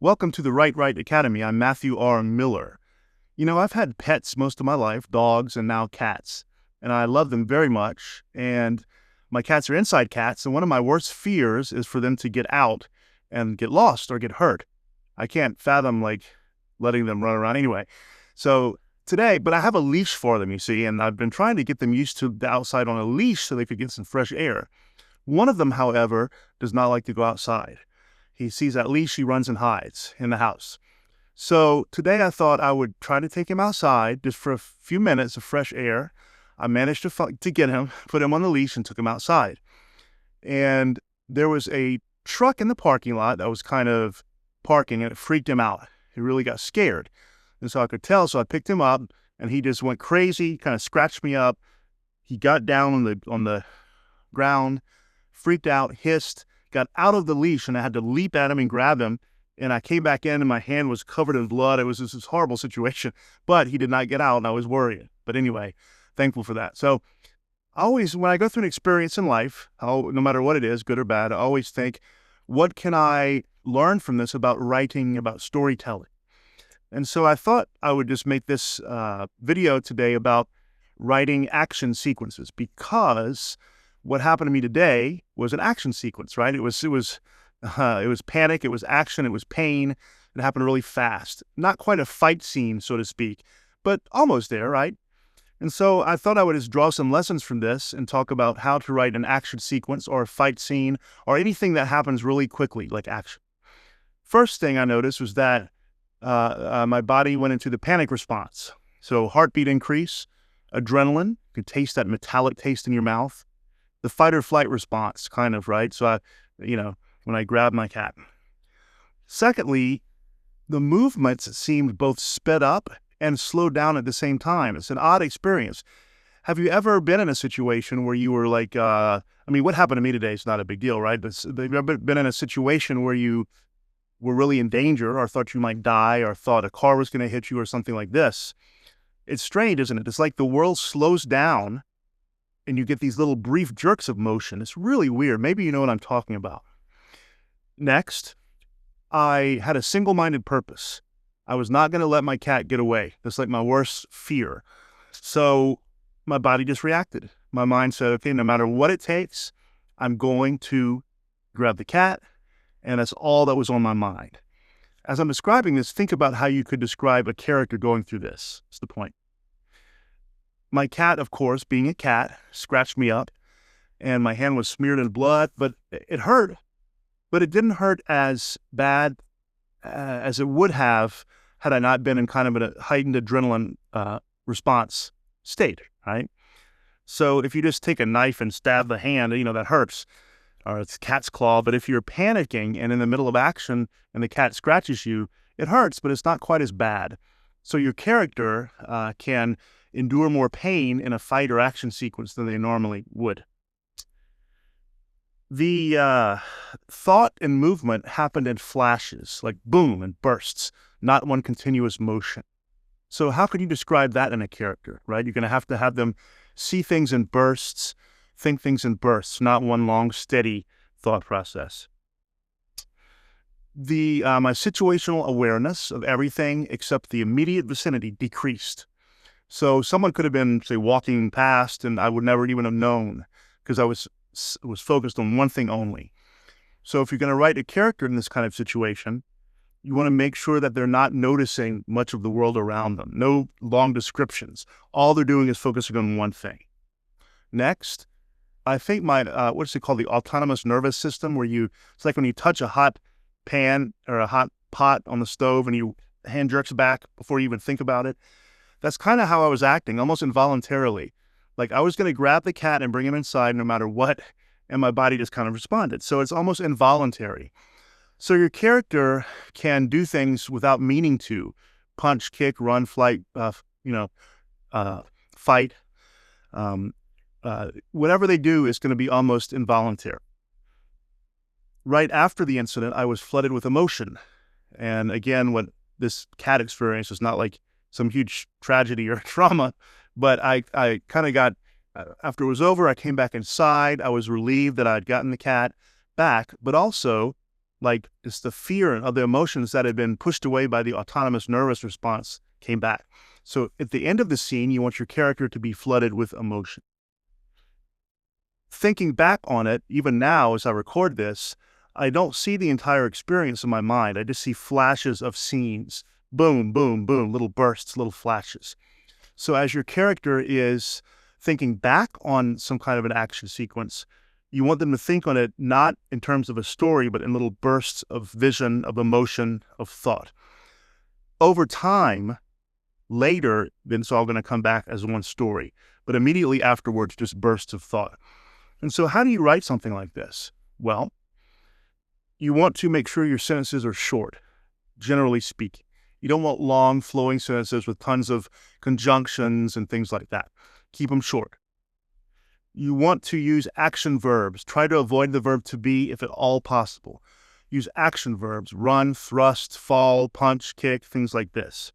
Welcome to the Right Academy. I'm Matthew R. Miller. I've had pets most of my life, dogs and now cats, and I love them very much. And my cats are inside cats, and one of my worst fears is for them to get out and get lost or get hurt. I can't fathom letting them run around anyway. So today, but I have a leash for them, you see, and I've been trying to get them used to the outside on a leash so they could get some fresh air. One of them, however, does not like to go outside. He sees that leash, he runs and hides in the house. So today I thought I would try to take him outside just for a few minutes of fresh air. I managed to get him, put him on the leash, and took him outside. And there was a truck in the parking lot that was kind of parking, and it freaked him out. He really got scared. And so I could tell, so I picked him up, and he just went crazy, kind of scratched me up. He got down on the ground, freaked out, hissed, got out of the leash, and I had to leap at him and grab him. And I came back in, and my hand was covered in blood. It was just this horrible situation. But he did not get out, and I was worried. But anyway, thankful for that. So when I go through an experience in life, no matter what it is, good or bad, I always think, what can I learn from this about writing, about storytelling? And so I thought I would just make this video today about writing action sequences, because what happened to me today was an action sequence, right? It was panic, it was action, it was pain. It happened really fast. Not quite a fight scene, so to speak, but almost there, right? And so I thought I would just draw some lessons from this and talk about how to write an action sequence or a fight scene or anything that happens really quickly, like action. First thing I noticed was that my body went into the panic response. So heartbeat increase, adrenaline, you could taste that metallic taste in your mouth. The fight or flight response, kind of, right? So when I grabbed my cat. Secondly, the movements seemed both sped up and slowed down at the same time. It's an odd experience. Have you ever been in a situation where you were what happened to me today is not a big deal, right? But have you ever been in a situation where you were really in danger or thought you might die or thought a car was going to hit you or something like this? It's strange, isn't it? It's like the world slows down and you get these little brief jerks of motion. It's really weird. Maybe you know what I'm talking about. Next, I had a single-minded purpose. I was not going to let my cat get away. That's like my worst fear. So my body just reacted. My mind said, okay, no matter what it takes, I'm going to grab the cat, and that's all that was on my mind. As I'm describing this, think about how you could describe a character going through this. That's the point. My cat, of course, being a cat, scratched me up, and my hand was smeared in blood, but it hurt. But it didn't hurt as bad as it would have had I not been in kind of a heightened adrenaline response state, right? So if you just take a knife and stab the hand, that hurts, or it's cat's claw. But if you're panicking and in the middle of action and the cat scratches you, it hurts, but it's not quite as bad. So your character can endure more pain in a fight or action sequence than they normally would. The thought and movement happened in flashes, like boom and bursts, not one continuous motion. So how can you describe that in a character, right? You're going to have them see things in bursts, think things in bursts, not one long, steady thought process. My situational awareness of everything except the immediate vicinity decreased. So someone could have been, say, walking past, and I would never even have known because I was focused on one thing only. So if you're going to write a character in this kind of situation, you want to make sure that they're not noticing much of the world around them. No long descriptions. All they're doing is focusing on one thing. Next, I think my, what's it called? The autonomous nervous system, where it's like when you touch a hot pan or a hot pot on the stove and your hand jerks back before you even think about it. That's kind of how I was acting, almost involuntarily. Like I was going to grab the cat and bring him inside no matter what, and my body just kind of responded. So it's almost involuntary. So your character can do things without meaning to. Punch, kick, run, flight, fight. Whatever they do is going to be almost involuntary. Right after the incident, I was flooded with emotion. And again, what this cat experience is not like some huge tragedy or trauma, but I kind of got, after it was over, I came back inside. I was relieved that I had gotten the cat back, but also like it's the fear of the emotions that had been pushed away by the autonomous nervous response came back. So at the end of the scene, you want your character to be flooded with emotion. Thinking back on it, even now as I record this, I don't see the entire experience in my mind. I just see flashes of scenes. Boom, boom, boom, little bursts, little flashes. So as your character is thinking back on some kind of an action sequence, you want them to think on it not in terms of a story, but in little bursts of vision, of emotion, of thought. Over time, later, then it's all going to come back as one story. But immediately afterwards, just bursts of thought. And so how do you write something like this? Well, you want to make sure your sentences are short, generally speaking. You don't want long, flowing sentences with tons of conjunctions and things like that. Keep them short. You want to use action verbs. Try to avoid the verb to be if at all possible. Use action verbs: run, thrust, fall, punch, kick, things like this.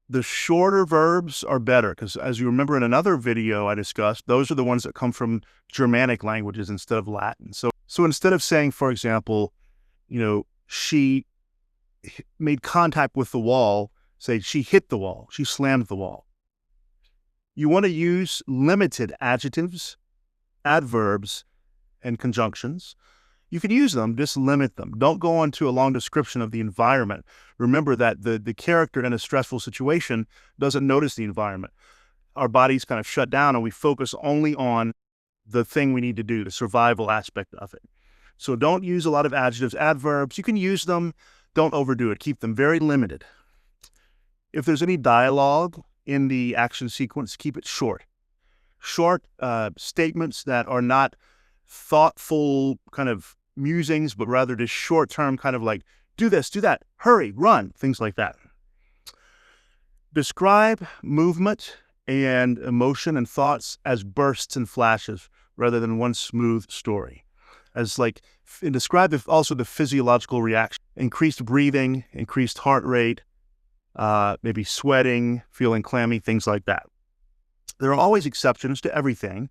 The shorter verbs are better because, as you remember in another video I discussed, those are the ones that come from Germanic languages instead of Latin. So instead of saying, for example, she made contact with the wall, say she hit the wall, she slammed the wall. You want to use limited adjectives, adverbs, and conjunctions. You can use them, just limit them. Don't go on to a long description of the environment. Remember that the character in a stressful situation doesn't notice the environment. Our bodies kind of shut down and we focus only on the thing we need to do, the survival aspect of it. So don't use a lot of adjectives, adverbs. You can use them. Don't overdo it. Keep them very limited. If there's any dialogue in the action sequence, keep it short. Short statements that are not thoughtful kind of musings, but rather just short-term kind of like, do this, do that, hurry, run, things like that. Describe movement and emotion and thoughts as bursts and flashes rather than one smooth story. And describe also the physiological reaction: increased breathing, increased heart rate, maybe sweating, feeling clammy, things like that. There are always exceptions to everything.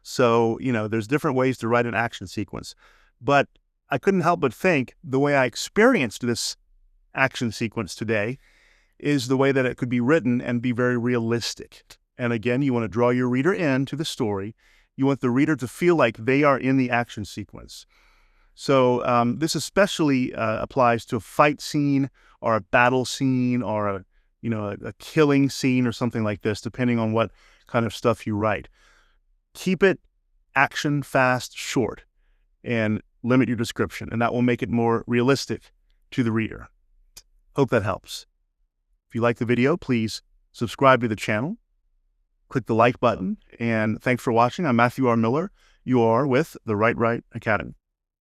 So, there's different ways to write an action sequence. But I couldn't help but think the way I experienced this action sequence today is the way that it could be written and be very realistic. And again, you want to draw your reader into the story. You want the reader to feel like they are in the action sequence. So this especially applies to a fight scene or a battle scene or a killing scene or something like this, depending on what kind of stuff you write. Keep it action, fast, short, and limit your description, and that will make it more realistic to the reader. Hope that helps. If you like the video, please subscribe to the channel, click the like button, and thanks for watching. I'm Matthew R. Miller. You are with the Write Right Academy.